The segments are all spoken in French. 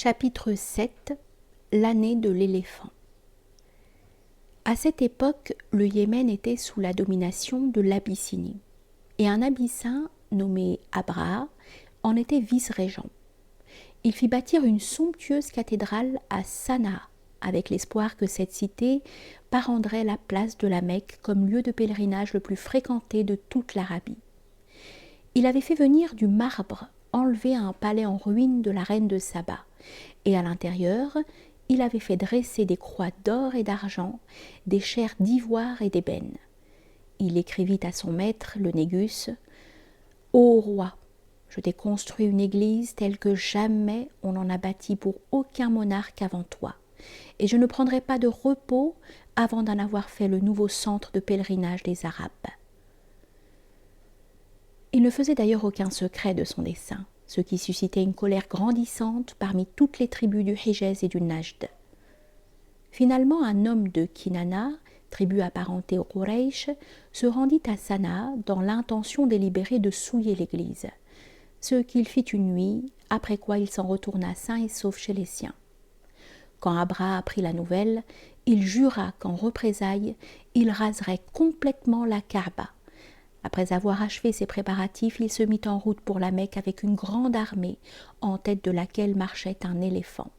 Chapitre 7 L'année de l'éléphant. À cette époque, le Yémen était sous la domination de l'Abyssinie, et un Abyssin nommé Abraha en était vice-régent. Il fit bâtir une somptueuse cathédrale à Sanaa, avec l'espoir que cette cité prendrait la place de la Mecque comme lieu de pèlerinage le plus fréquenté de toute l'Arabie. Il avait fait venir du marbre enlevé à un palais en ruine de la reine de Saba, et à l'intérieur, il avait fait dresser des croix d'or et d'argent, des chairs d'ivoire et d'ébène. Il écrivit à son maître, le Négus, « Ô roi, je t'ai construit une église telle que jamais on n'en a bâti pour aucun monarque avant toi, et je ne prendrai pas de repos avant d'en avoir fait le nouveau centre de pèlerinage des Arabes. » Il ne faisait d'ailleurs aucun secret de son dessein, ce qui suscitait une colère grandissante parmi toutes les tribus du Hijaz et du Najd. Finalement, un homme de Kinana, tribu apparentée aux Quraysh, se rendit à Sanaa dans l'intention délibérée de souiller l'église, ce qu'il fit une nuit, après quoi il s'en retourna sain et sauf chez les siens. Quand Abraha apprit la nouvelle, il jura qu'en représailles, il raserait complètement la Kaaba. Après avoir achevé ses préparatifs, il se mit en route pour la Mecque avec une grande armée, en tête de laquelle marchait un éléphant.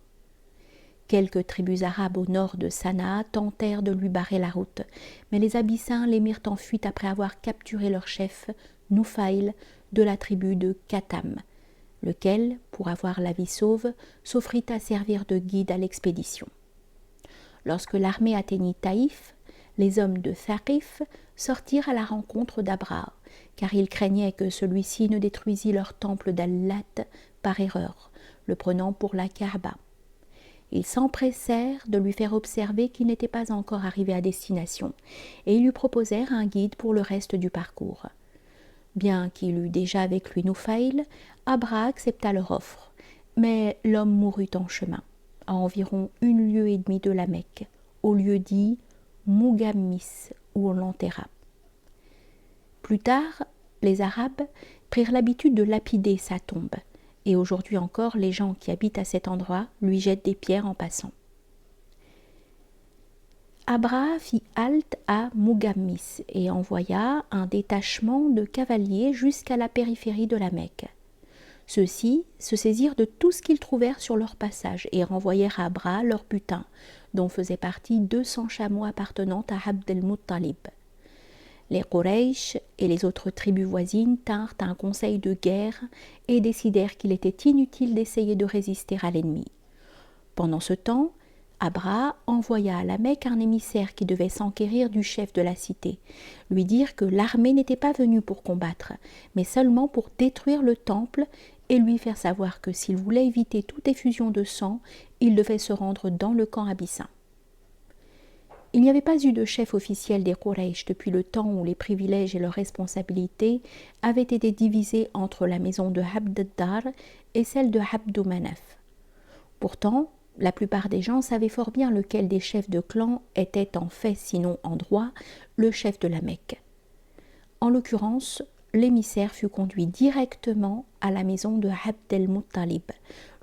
Quelques tribus arabes au nord de Sanaa tentèrent de lui barrer la route, mais les Abyssins les mirent en fuite après avoir capturé leur chef, Noufaïl, de la tribu de Katam, lequel, pour avoir la vie sauve, s'offrit à servir de guide à l'expédition. Lorsque l'armée atteignit Taïf, les hommes de Thaqif sortirent à la rencontre d'Abraha, car ils craignaient que celui-ci ne détruisît leur temple d'Al-Lat par erreur, le prenant pour la Kaaba. Ils s'empressèrent de lui faire observer qu'il n'était pas encore arrivé à destination, et ils lui proposèrent un guide pour le reste du parcours. Bien qu'il eût déjà avec lui Noufaïl, Abraha accepta leur offre, mais l'homme mourut en chemin, à environ 1 lieue et demie de la Mecque, au lieu dit Mougammis, où on l'enterra. Plus tard, les Arabes prirent l'habitude de lapider sa tombe, et aujourd'hui encore, les gens qui habitent à cet endroit lui jettent des pierres en passant. Abraha fit halte à Mougammis et envoya un détachement de cavaliers jusqu'à la périphérie de la Mecque. Ceux-ci se saisirent de tout ce qu'ils trouvèrent sur leur passage et renvoyèrent à Abraha leur butin, dont faisaient partie 200 chameaux appartenant à Abd el-Muttalib. Les Quraysh et les autres tribus voisines tinrent un conseil de guerre et décidèrent qu'il était inutile d'essayer de résister à l'ennemi. Pendant ce temps, Abraha envoya à la Mecque un émissaire qui devait s'enquérir du chef de la cité, lui dire que l'armée n'était pas venue pour combattre, mais seulement pour détruire le temple et lui faire savoir que s'il voulait éviter toute effusion de sang, il devait se rendre dans le camp abyssin. Il n'y avait pas eu de chef officiel des Quraysh depuis le temps où les privilèges et leurs responsabilités avaient été divisés entre la maison de Abd ad-Dar et celle de Abd Manaf. Pourtant, la plupart des gens savaient fort bien lequel des chefs de clan était en fait, sinon en droit, le chef de la Mecque. En l'occurrence, l'émissaire fut conduit directement à la maison de Abd el-Muttalib,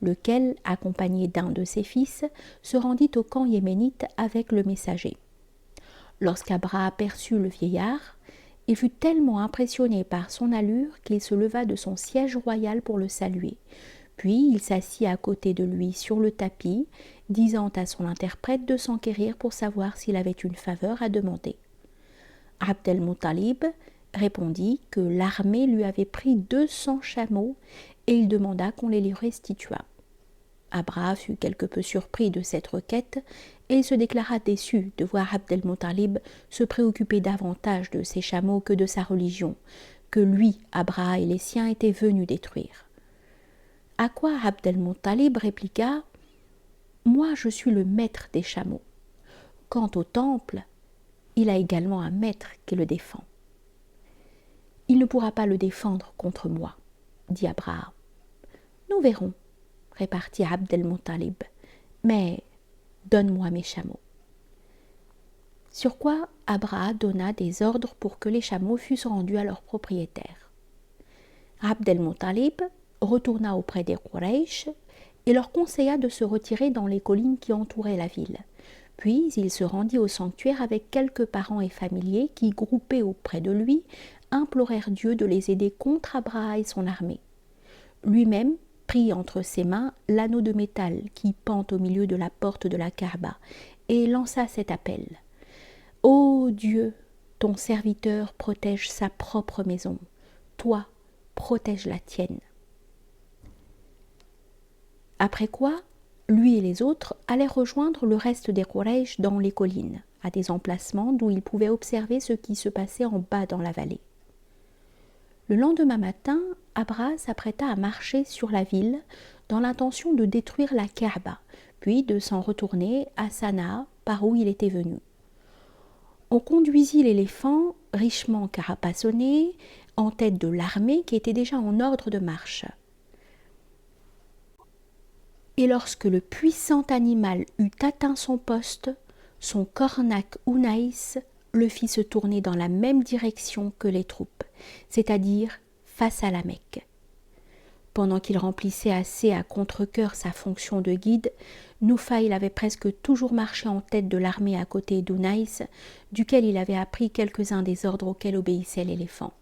lequel, accompagné d'un de ses fils, se rendit au camp yéménite avec le messager. Lorsqu'Abraha aperçut le vieillard, il fut tellement impressionné par son allure qu'il se leva de son siège royal pour le saluer. Puis il s'assit à côté de lui sur le tapis, disant à son interprète de s'enquérir pour savoir s'il avait une faveur à demander. Abd el-Muttalib répondit que l'armée lui avait pris 200 chameaux et il demanda qu'on les lui restituât. Abraha fut quelque peu surpris de cette requête et il se déclara déçu de voir Abd el-Muttalib se préoccuper davantage de ses chameaux que de sa religion, que lui, Abraha et les siens étaient venus détruire. À quoi Abd el-Muttalib répliqua « Moi je suis le maître des chameaux. Quant au temple, il a également un maître qui le défend. » « Il ne pourra pas le défendre contre moi, » dit Abraha. « Nous verrons, » répartit Abd el-Muttalib, « mais donne-moi mes chameaux. » Sur quoi Abraha donna des ordres pour que les chameaux fussent rendus à leur propriétaire. Abd el-Muttalib retourna auprès des Quraysh et leur conseilla de se retirer dans les collines qui entouraient la ville. Puis il se rendit au sanctuaire avec quelques parents et familiers qui, groupés auprès de lui, implorèrent Dieu de les aider contre Abraha et son armée. Lui-même prit entre ses mains l'anneau de métal qui pend au milieu de la porte de la Kaaba et lança cet appel. « Ô Dieu, ton serviteur protège sa propre maison. Toi, protège la tienne. » Après quoi, lui et les autres allaient rejoindre le reste des Quraysh dans les collines, à des emplacements d'où ils pouvaient observer ce qui se passait en bas dans la vallée. Le lendemain matin, Abraha s'apprêta à marcher sur la ville dans l'intention de détruire la Kaaba, puis de s'en retourner à Sanaa par où il était venu. On conduisit l'éléphant, richement carapassonné, en tête de l'armée qui était déjà en ordre de marche. Et lorsque le puissant animal eut atteint son poste, son cornac Unaïs le fit se tourner dans la même direction que les troupes, c'est-à-dire face à la Mecque. Pendant qu'il remplissait assez à contre-cœur sa fonction de guide, Nufayl avait presque toujours marché en tête de l'armée à côté d'Unaïs, duquel il avait appris quelques-uns des ordres auxquels obéissait l'éléphant.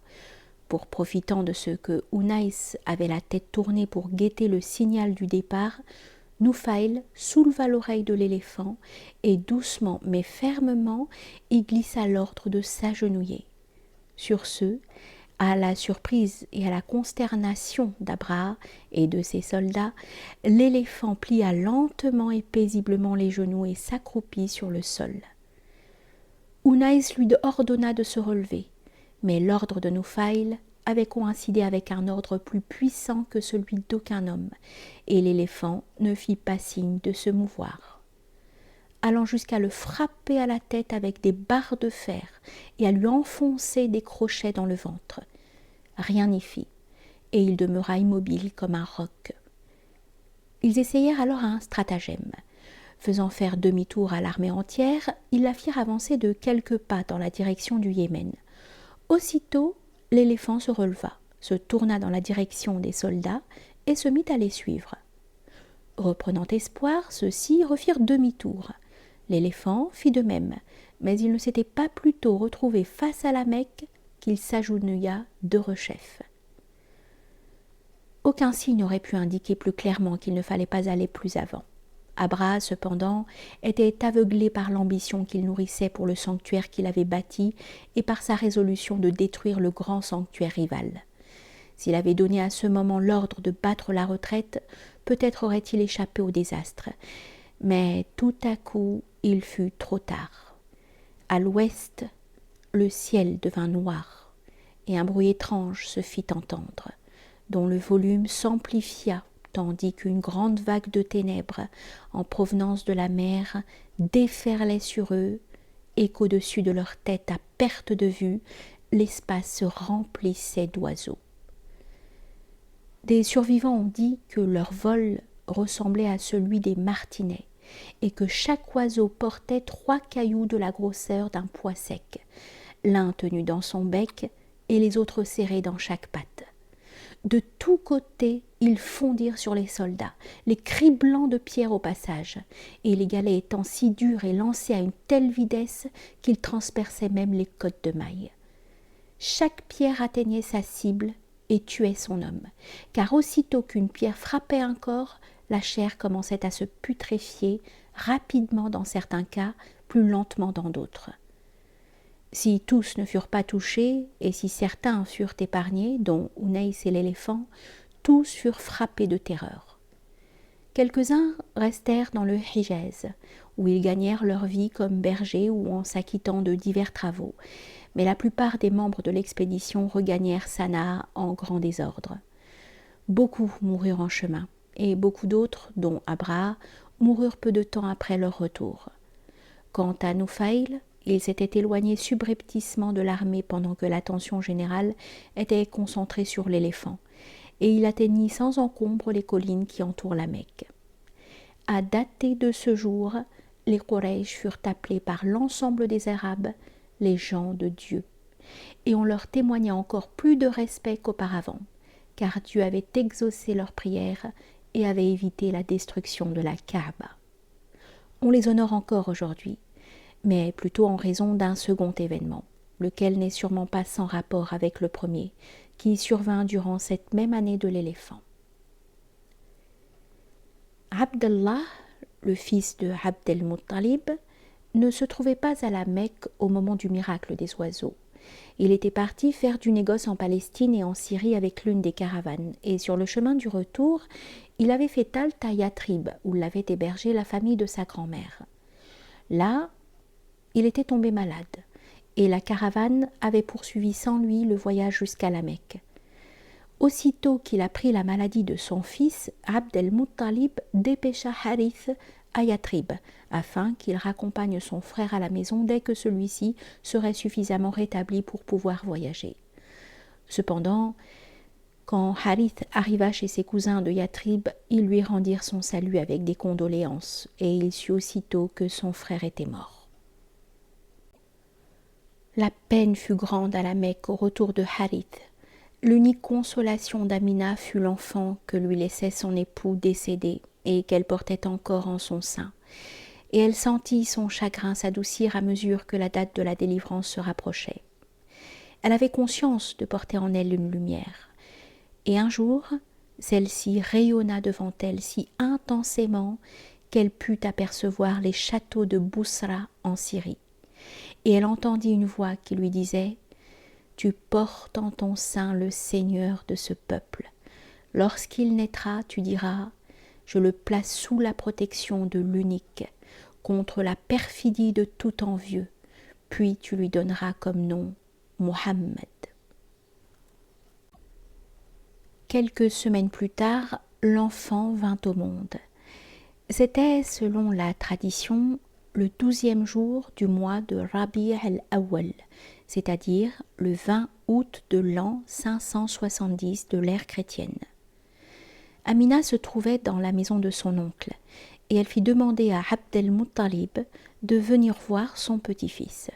Pour profitant de ce que Unaïs avait la tête tournée pour guetter le signal du départ, Nufayl souleva l'oreille de l'éléphant et doucement mais fermement y glissa l'ordre de s'agenouiller. Sur ce, à la surprise et à la consternation d'Abraha et de ses soldats, l'éléphant plia lentement et paisiblement les genoux et s'accroupit sur le sol. Unaïs lui ordonna de se relever, mais l'ordre de Nufayl avait coïncidé avec un ordre plus puissant que celui d'aucun homme, et l'éléphant ne fit pas signe de se mouvoir. Allant jusqu'à le frapper à la tête avec des barres de fer et à lui enfoncer des crochets dans le ventre. Rien n'y fit, et il demeura immobile comme un roc. Ils essayèrent alors un stratagème. Faisant faire demi-tour à l'armée entière, ils la firent avancer de quelques pas dans la direction du Yémen. Aussitôt, l'éléphant se releva, se tourna dans la direction des soldats et se mit à les suivre. Reprenant espoir, ceux-ci refirent demi-tour. L'éléphant fit de même, mais il ne s'était pas plus tôt retrouvé face à la Mecque qu'il s'agenouilla derechef. Aucun signe n'aurait pu indiquer plus clairement qu'il ne fallait pas aller plus avant. Abraha, cependant, était aveuglé par l'ambition qu'il nourrissait pour le sanctuaire qu'il avait bâti et par sa résolution de détruire le grand sanctuaire rival. S'il avait donné à ce moment l'ordre de battre la retraite, peut-être aurait-il échappé au désastre. Mais tout à coup, il fut trop tard. À l'ouest, le ciel devint noir, et un bruit étrange se fit entendre, dont le volume s'amplifia tandis qu'une grande vague de ténèbres en provenance de la mer déferlait sur eux et qu'au-dessus de leur tête à perte de vue, l'espace se remplissait d'oiseaux. Des survivants ont dit que leur vol ressemblait à celui des martinets et que chaque oiseau portait 3 cailloux de la grosseur d'un pois sec, l'un tenu dans son bec et les autres serrés dans chaque patte. De tous côtés, ils fondirent sur les soldats, les criblant de pierres au passage, et les galets étant si durs et lancés à une telle vitesse qu'ils transperçaient même les côtes de mailles. Chaque pierre atteignait sa cible et tuait son homme, car aussitôt qu'une pierre frappait un corps, la chair commençait à se putréfier rapidement dans certains cas, plus lentement dans d'autres. Si tous ne furent pas touchés, et si certains furent épargnés, dont Unaïs et l'éléphant, tous furent frappés de terreur. Quelques-uns restèrent dans le Hijaz, où ils gagnèrent leur vie comme bergers ou en s'acquittant de divers travaux, mais la plupart des membres de l'expédition regagnèrent Sanaa en grand désordre. Beaucoup moururent en chemin, et beaucoup d'autres, dont Abraha, moururent peu de temps après leur retour. Quant à Nufayl, il s'était éloigné subrepticement de l'armée pendant que l'attention générale était concentrée sur l'éléphant, et il atteignit sans encombre les collines qui entourent la Mecque. À dater de ce jour, les Quraysh furent appelés par l'ensemble des Arabes les gens de Dieu, et on leur témoigna encore plus de respect qu'auparavant, car Dieu avait exaucé leurs prières et avaient évité la destruction de la Kaaba. On les honore encore aujourd'hui, mais plutôt en raison d'un second événement, lequel n'est sûrement pas sans rapport avec le premier, qui survint durant cette même année de l'éléphant. Abdallah, le fils de Abd el-Muttalib, ne se trouvait pas à la Mecque au moment du miracle des oiseaux. Il était parti faire du négoce en Palestine et en Syrie avec l'une des caravanes, et sur le chemin du retour, il avait fait halte à Yatrib, où l'avait hébergé la famille de sa grand-mère. Là, il était tombé malade, et la caravane avait poursuivi sans lui le voyage jusqu'à la Mecque. Aussitôt qu'il apprit la maladie de son fils, Abd el-Muttalib dépêcha Harith à Yatrib, afin qu'il raccompagne son frère à la maison dès que celui-ci serait suffisamment rétabli pour pouvoir voyager. Cependant, quand Harith arriva chez ses cousins de Yatrib, ils lui rendirent son salut avec des condoléances, et il sut aussitôt que son frère était mort. La peine fut grande à la Mecque au retour de Harith. L'unique consolation d'Amina fut l'enfant que lui laissait son époux décédé et qu'elle portait encore en son sein. Et elle sentit son chagrin s'adoucir à mesure que la date de la délivrance se rapprochait. Elle avait conscience de porter en elle une lumière. Et un jour, celle-ci rayonna devant elle si intensément qu'elle put apercevoir les châteaux de Bousra en Syrie. Et elle entendit une voix qui lui disait « Tu portes en ton sein le Seigneur de ce peuple. Lorsqu'il naîtra, tu diras « Je le place sous la protection de l'unique, contre la perfidie de tout envieux, puis tu lui donneras comme nom Mohammed. » Quelques semaines plus tard, l'enfant vint au monde. C'était, selon la tradition, le 12e jour du mois de Rabi' al-Awwal, c'est-à-dire le 20 août de l'an 570 de l'ère chrétienne. Amina se trouvait dans la maison de son oncle, et elle fit demander à Abd el-Muttalib de venir voir son petit-fils.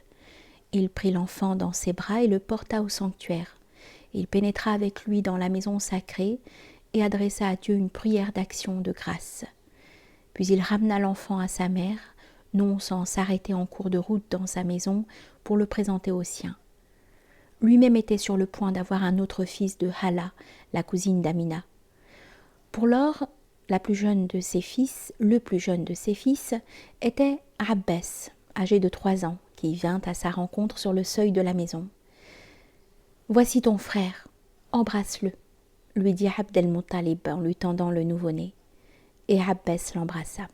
Il prit l'enfant dans ses bras et le porta au sanctuaire. Il pénétra avec lui dans la maison sacrée et adressa à Dieu une prière d'action de grâce. Puis il ramena l'enfant à sa mère, non sans s'arrêter en cours de route dans sa maison pour le présenter aux siens. Lui-même était sur le point d'avoir un autre fils de Hala, la cousine d'Amina. Pour lors, le plus jeune de ses fils, était Abbas, âgé de 3 ans, qui vint à sa rencontre sur le seuil de la maison. « Voici ton frère, embrasse-le » lui dit Abd el-Muttalib en lui tendant le nouveau-né. Et Abbas l'embrassa.